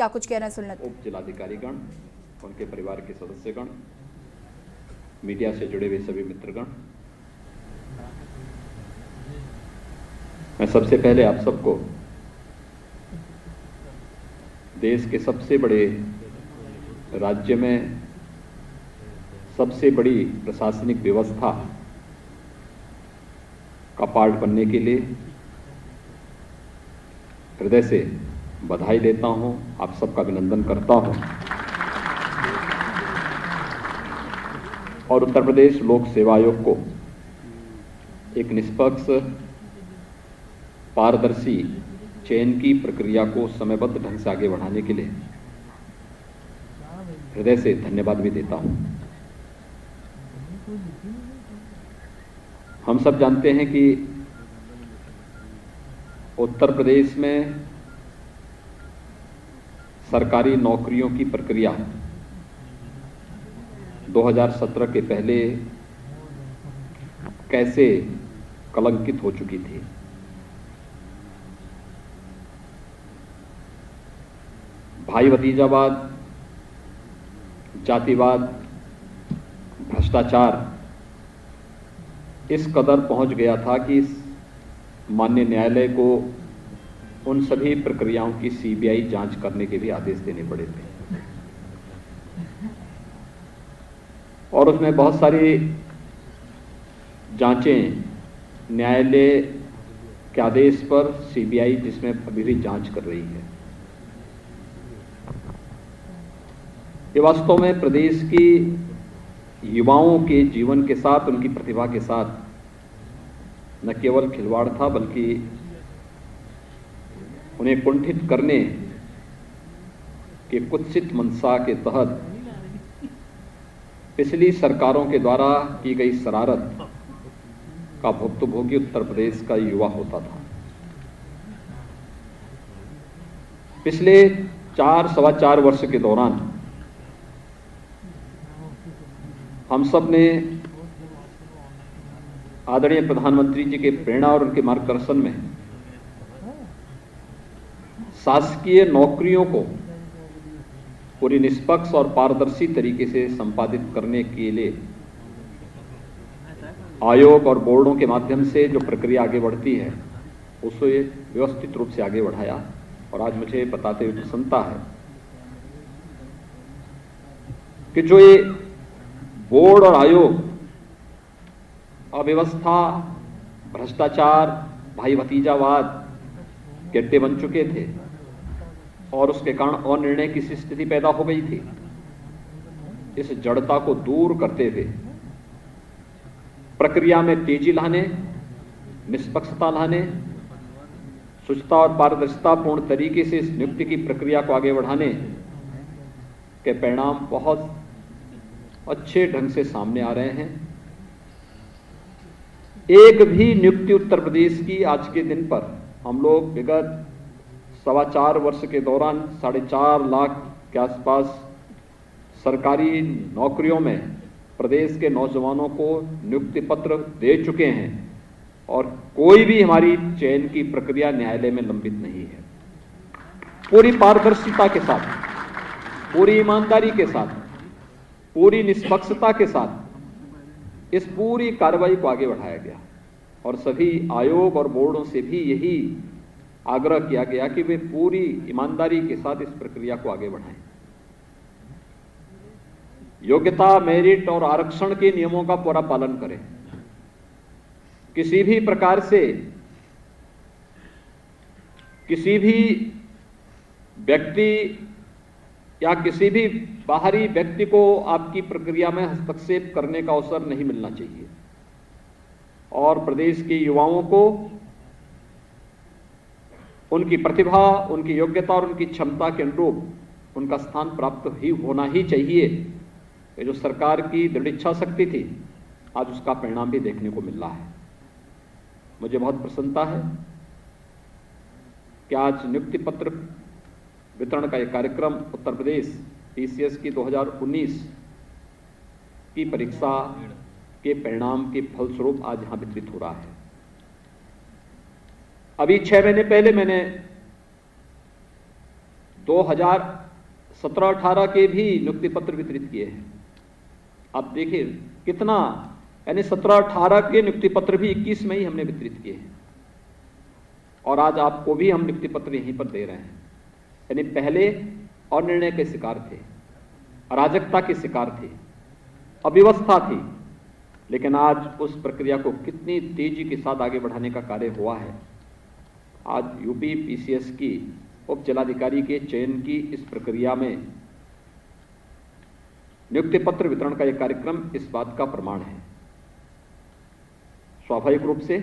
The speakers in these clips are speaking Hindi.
क्या कुछ कहना है, सुन लेते हैं। उप जिलाधिकारीगण, उनके परिवार के सदस्यगण, मीडिया से जुड़े हुए सभी मित्रगण, मैं सबसे पहले आप सबको देश के सबसे बड़े राज्य में सबसे बड़ी प्रशासनिक व्यवस्था का पार्ट बनने के लिए हृदय से बधाई देता हूं, आप सबका अभिनंदन करता हूं और उत्तर प्रदेश लोक सेवा आयोग को एक निष्पक्ष पारदर्शी चयन की प्रक्रिया को समयबद्ध ढंग से आगे बढ़ाने के लिए हृदय से धन्यवाद भी देता हूं। हम सब जानते हैं कि उत्तर प्रदेश में सरकारी नौकरियों की प्रक्रिया 2017 के पहले कैसे कलंकित हो चुकी थी। भाई भतीजावाद, जातिवाद, भ्रष्टाचार इस कदर पहुंच गया था कि इस माननीय न्यायालय को उन सभी प्रक्रियाओं की सीबीआई जांच करने के भी आदेश देने पड़े थे और उसमें बहुत सारी जांचें न्यायालय के आदेश पर सीबीआई जिसमें अभी भी जांच कर रही है। ये वास्तव में प्रदेश की युवाओं के जीवन के साथ, उनकी प्रतिभा के साथ न केवल खिलवाड़ था बल्कि उन्हें कुंठित करने के कुत्सित मंशा के तहत पिछली सरकारों के द्वारा की गई शरारत का भुक्तभोगी उत्तर प्रदेश का युवा होता था। पिछले 4-4.25 वर्ष के दौरान हम सब ने आदरणीय प्रधानमंत्री जी के प्रेरणा और उनके मार्गदर्शन में शासकीय नौकरियों को पूरी निष्पक्ष और पारदर्शी तरीके से संपादित करने के लिए आयोग और बोर्डों के माध्यम से जो प्रक्रिया आगे बढ़ती है उसे व्यवस्थित रूप से आगे बढ़ाया और आज मुझे बताते हुए प्रसन्नता है कि जो ये बोर्ड और आयोग अव्यवस्था, भ्रष्टाचार, भाई भतीजावाद के अड्डे बन चुके थे और उसके कारण अनिर्णय की स्थिति पैदा हो गई थी। इस जड़ता को दूर करते हुए प्रक्रिया में तेजी लाने, निष्पक्षता लाने, शुचिता और पारदर्शिता पूर्ण तरीके से इस नियुक्ति की प्रक्रिया को आगे बढ़ाने के परिणाम बहुत अच्छे ढंग से सामने आ रहे हैं। एक भी नियुक्ति उत्तर प्रदेश की आज के दिन पर हम लोग विगत 4.25 वर्ष के दौरान 4.5 लाख के आसपास सरकारी नौकरियों में प्रदेश के नौजवानों को नियुक्ति पत्र दे चुके हैं और कोई भी हमारी चयन की प्रक्रिया न्यायालय में लंबित नहीं है। पूरी पारदर्शिता के साथ, पूरी ईमानदारी के साथ, पूरी निष्पक्षता के साथ इस पूरी कार्रवाई को आगे बढ़ाया गया और सभी आयोग और बोर्डों से भी यही आग्रह किया गया कि वे पूरी ईमानदारी के साथ इस प्रक्रिया को आगे बढ़ाएं। योग्यता, मेरिट और आरक्षण के नियमों का पूरा पालन करें। किसी भी प्रकार से किसी भी व्यक्ति या किसी भी बाहरी व्यक्ति को आपकी प्रक्रिया में हस्तक्षेप करने का अवसर नहीं मिलना चाहिए और प्रदेश के युवाओं को उनकी प्रतिभा, उनकी योग्यता और उनकी क्षमता के अनुरूप उनका स्थान प्राप्त ही होना ही चाहिए। ये जो सरकार की दृढ़ इच्छा शक्ति थी, आज उसका परिणाम भी देखने को मिल रहा है। मुझे बहुत प्रसन्नता है कि आज नियुक्ति पत्र वितरण का एक कार्यक्रम उत्तर प्रदेश टीसीएस की 2019 की परीक्षा के परिणाम के फलस्वरूप आज यहां वितरित हो रहा है। अभी 6 महीने पहले मैंने 2017-18 के भी नियुक्ति पत्र वितरित किए हैं। आप देखिए कितना, यानी 17-18 के नियुक्ति पत्र भी 21 में ही हमने वितरित किए हैं, और आज आपको भी हम नियुक्ति पत्र यहीं पर दे रहे हैं। यानी पहले अनिर्णय के शिकार थे, अराजकता के शिकार थे, अव्यवस्था थी, लेकिन आज उस प्रक्रिया को कितनी तेजी के साथ आगे बढ़ाने का कार्य हुआ है। आज यूपी पीसीएस की उप जिलाधिकारी के चयन की इस प्रक्रिया में नियुक्ति पत्र वितरण का यह कार्यक्रम इस बात का प्रमाण है। स्वाभाविक रूप से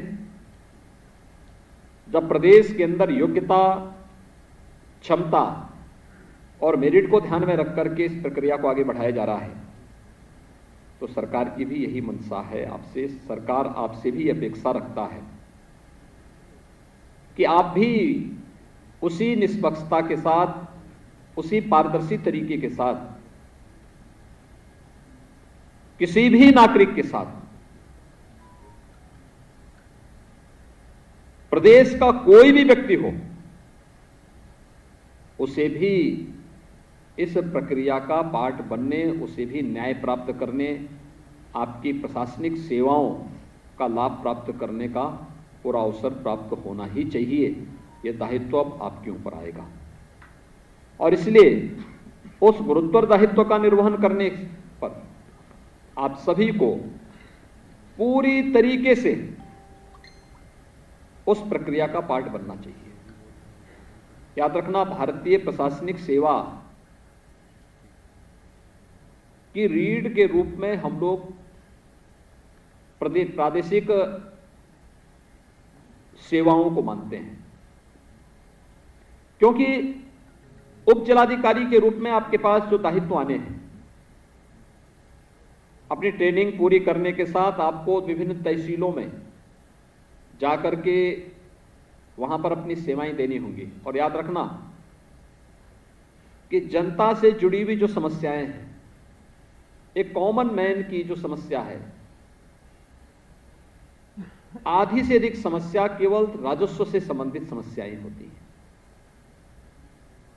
जब प्रदेश के अंदर योग्यता, क्षमता और मेरिट को ध्यान में रख करके इस प्रक्रिया को आगे बढ़ाया जा रहा है, तो सरकार की भी यही मंशा है आपसे, सरकार आपसे भी अपेक्षा रखता है कि आप भी उसी निष्पक्षता के साथ, उसी पारदर्शी तरीके के साथ किसी भी नागरिक के साथ, प्रदेश का कोई भी व्यक्ति हो, उसे भी इस प्रक्रिया का पार्ट बनने, उसे भी न्याय प्राप्त करने, आपकी प्रशासनिक सेवाओं का लाभ प्राप्त करने का पूरा अवसर प्राप्त होना ही चाहिए। यह दायित्व अब आपके ऊपर आएगा, और इसलिए उस गुरुत्वर दायित्व का निर्वहन करने पर आप सभी को पूरी तरीके से उस प्रक्रिया का पार्ट बनना चाहिए। याद रखना, भारतीय प्रशासनिक सेवा की रीढ़ के रूप में हम लोग प्रादेशिक सेवाओं को मानते हैं, क्योंकि उप जिलाधिकारी के रूप में आपके पास जो दायित्व आने हैं, अपनी ट्रेनिंग पूरी करने के साथ आपको विभिन्न तहसीलों में जाकर के वहां पर अपनी सेवाएं देनी होंगी। और याद रखना कि जनता से जुड़ी हुई जो समस्याएं हैं, एक कॉमन मैन की जो समस्या है, आधी से अधिक समस्या केवल राजस्व से संबंधित समस्याएं होती हैं।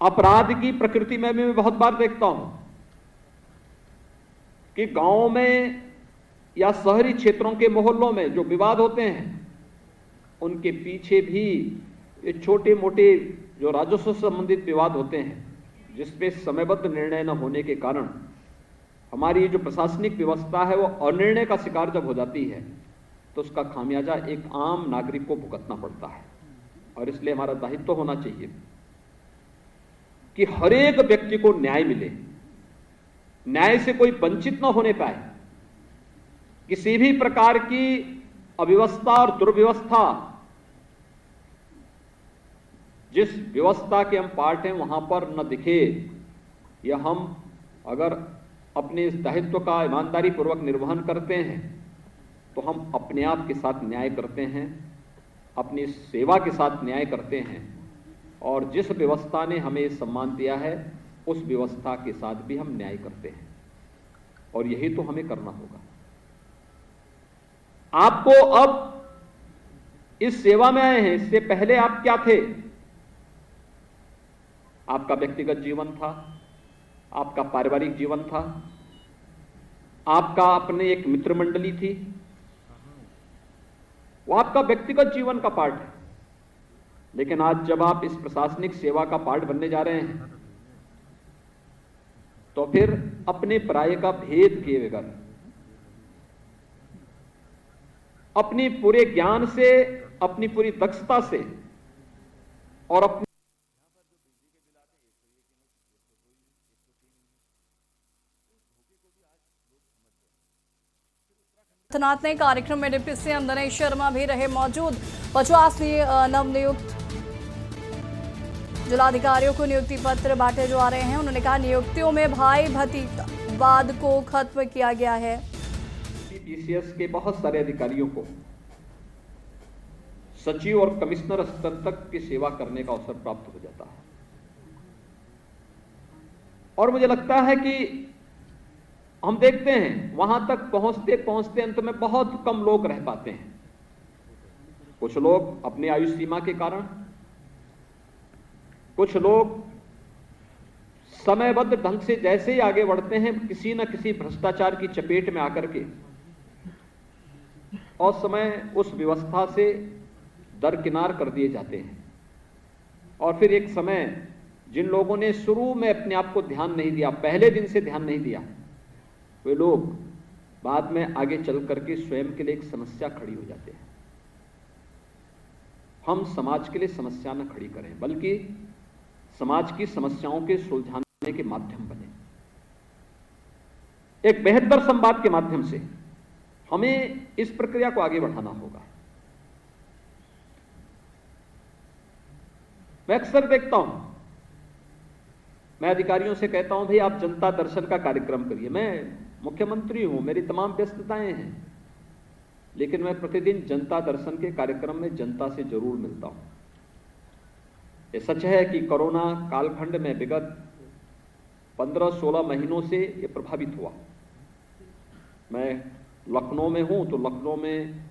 अपराध की प्रकृति में मैं बहुत बार देखता हूं कि गांव में या शहरी क्षेत्रों के मोहल्लों में जो विवाद होते हैं, उनके पीछे भी ये छोटे मोटे जो राजस्व से संबंधित विवाद होते हैं, जिसपे समयबद्ध निर्णय न होने के कारण हमारी जो प्रशासनिक व्यवस्था है वो अनिर्णय का शिकार जब हो जाती है, तो उसका खामियाजा एक आम नागरिक को भुगतना पड़ता है। और इसलिए हमारा दायित्व होना चाहिए कि हर एक व्यक्ति को न्याय मिले, न्याय से कोई वंचित न होने पाए, किसी भी प्रकार की अव्यवस्था और दुर्व्यवस्था, जिस व्यवस्था के हम पार्ट हैं वहां पर न दिखे, या हम अगर अपने इस दायित्व का ईमानदारी पूर्वक निर्वहन करते हैं तो हम अपने आप के साथ न्याय करते हैं, अपनी सेवा के साथ न्याय करते हैं, और जिस व्यवस्था ने हमें सम्मान दिया है उस व्यवस्था के साथ भी हम न्याय करते हैं, और यही तो हमें करना होगा। आपको अब इस सेवा में आए हैं, इससे पहले आप क्या थे? आपका व्यक्तिगत जीवन था, आपका पारिवारिक जीवन था, आपका अपने एक मित्र मंडली थी, वो आपका व्यक्तिगत जीवन का पार्ट है। लेकिन आज जब आप इस प्रशासनिक सेवा का पार्ट बनने जा रहे हैं, तो फिर अपने पराये का भेद किए बगैर, अपनी पूरे ज्ञान से, अपनी पूरी दक्षता से और अपनी ने कार्यक्रम में डिप्टी सीएम दिनेश शर्मा भी रहे मौजूद। 50 नवनियुक्त जिलाधिकारियों को नियुक्ति पत्र बांटे जा रहे हैं। उन्होंने कहा नियुक्तियों में भाई भतीजावाद को खत्म किया गया है। पीसीएस के बहुत सारे अधिकारियों को सचिव और कमिश्नर स्तर तक की सेवा करने का अवसर प्राप्त हो जाता है, और मुझे लगता है कि हम देखते हैं वहां तक पहुंचते पहुंचते अंत में बहुत कम लोग रह पाते हैं। कुछ लोग अपनी आयु सीमा के कारण, कुछ लोग समयबद्ध ढंग से जैसे ही आगे बढ़ते हैं, किसी न किसी भ्रष्टाचार की चपेट में आकर के और समय उस व्यवस्था से दरकिनार कर दिए जाते हैं। और फिर एक समय जिन लोगों ने शुरू में अपने आप को ध्यान नहीं दिया, पहले दिन से ध्यान नहीं दिया, वे लोग बाद में आगे चल करके स्वयं के लिए एक समस्या खड़ी हो जाते हैं। हम समाज के लिए समस्या न खड़ी करें, बल्कि समाज की समस्याओं के सुलझाने के माध्यम बने। एक बेहतर संवाद के माध्यम से हमें इस प्रक्रिया को आगे बढ़ाना होगा। मैं अक्सर देखता हूं, मैं अधिकारियों से कहता हूं, भाई आप जनता दर्शन का कार्यक्रम करिए। मैं मुख्यमंत्री हूं, मेरी तमाम व्यस्तताएं हैं, लेकिन मैं प्रतिदिन जनता दर्शन के कार्यक्रम में जनता से जरूर मिलता हूं। ये सच है कि कोरोना कालखंड में विगत 15-16 महीनों से ये प्रभावित हुआ। मैं लखनऊ में हूं, तो लखनऊ में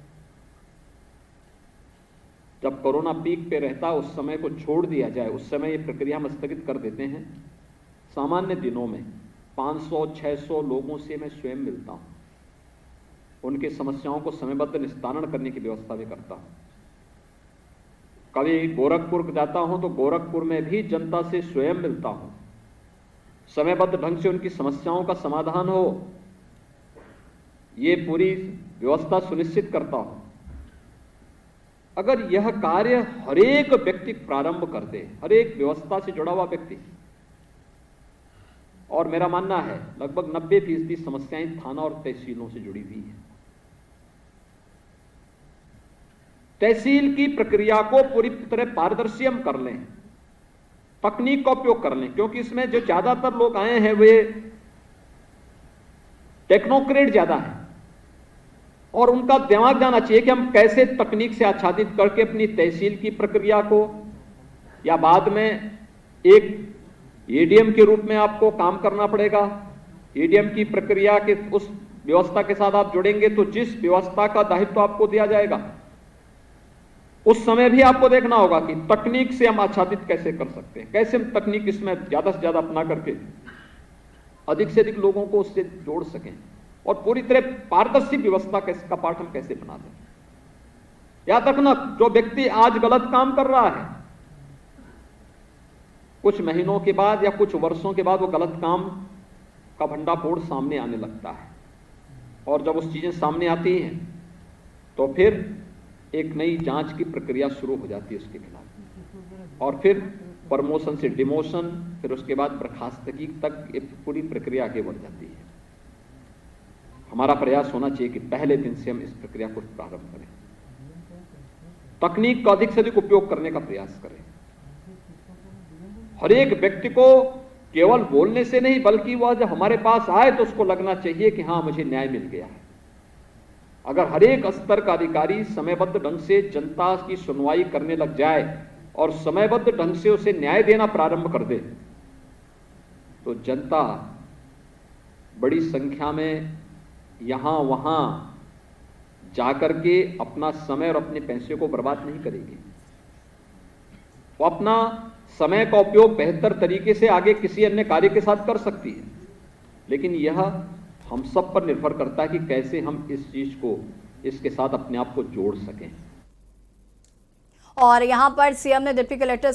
जब कोरोना पीक पे रहता, उस समय को छोड़ दिया जाए, उस समय ये प्रक्रिया हम स्थगित कर देते हैं। सामान्य दिनों में 500-600 लोगों से मैं स्वयं मिलता हूं, उनकी समस्याओं को समयबद्ध निस्तारण करने की व्यवस्था भी करता हूं। कभी गोरखपुर जाता हूं तो गोरखपुर में भी जनता से स्वयं मिलता हूं, समयबद्ध ढंग से उनकी समस्याओं का समाधान हो, ये पूरी व्यवस्था सुनिश्चित करता हूं। अगर यह कार्य हर एक व्यक्ति प्रारंभ कर दे, हर एक व्यवस्था से जुड़ा हुआ व्यक्ति, और मेरा मानना है लगभग 90% समस्याएं थाना और तहसीलों से जुड़ी हुई है। तहसील की प्रक्रिया को पूरी तरह पारदर्शी हम कर लें, तकनीक का उपयोग कर लें, क्योंकि इसमें जो ज्यादातर लोग आए हैं वे टेक्नोक्रेट ज्यादा है, और उनका दिमाग जाना चाहिए कि हम कैसे तकनीक से आच्छादित करके अपनी तहसील की प्रक्रिया को, या बाद में एक एडीएम के रूप में आपको काम करना पड़ेगा। एडीएम की प्रक्रिया के उस व्यवस्था के साथ आप जुड़ेंगे तो जिस व्यवस्था का दायित्व आपको दिया जाएगा, उस समय भी आपको देखना होगा कि तकनीक से हम आच्छादित कैसे कर सकते हैं, कैसे हम तकनीक इसमें ज्यादा से ज्यादा अपना करके अधिक से अधिक लोगों को उससे जोड़ सकें, और पूरी तरह पारदर्शी व्यवस्था का पाठ हम कैसे बना दें। याद रखना, जो व्यक्ति आज गलत काम कर रहा है, कुछ महीनों के बाद या कुछ वर्षों के बाद वो गलत काम का भंडाफोड़ सामने आने लगता है, और जब उस चीजें सामने आती हैं तो फिर एक नई जांच की प्रक्रिया शुरू हो जाती है उसके खिलाफ, और फिर प्रमोशन से डिमोशन, फिर उसके बाद बर्खास्तगी तक ये पूरी प्रक्रिया आगे बढ़ जाती है। हमारा प्रयास होना चाहिए कि पहले दिन से हम इस प्रक्रिया को प्रारंभ करें, तकनीक का अधिक से अधिक उपयोग करने का प्रयास करें। हर एक व्यक्ति को केवल बोलने से नहीं, बल्कि वह जब हमारे पास आए तो उसको लगना चाहिए कि हां, मुझे न्याय मिल गया है। अगर हर एक स्तर का अधिकारी समयबद्ध ढंग से जनता की सुनवाई करने लग जाए और समयबद्ध ढंग से उसे न्याय देना प्रारंभ कर दे, तो जनता बड़ी संख्या में यहां वहां जाकर के अपना समय और अपने पैसे को बर्बाद नहीं करेगी। वो अपना समय का उपयोग बेहतर तरीके से आगे किसी अन्य कार्य के साथ कर सकती है, लेकिन यह हम सब पर निर्भर करता है कि कैसे हम इस चीज को, इसके साथ अपने आप को जोड़ सकें। और यहां पर सीएम ने डिप्टी कलेक्टर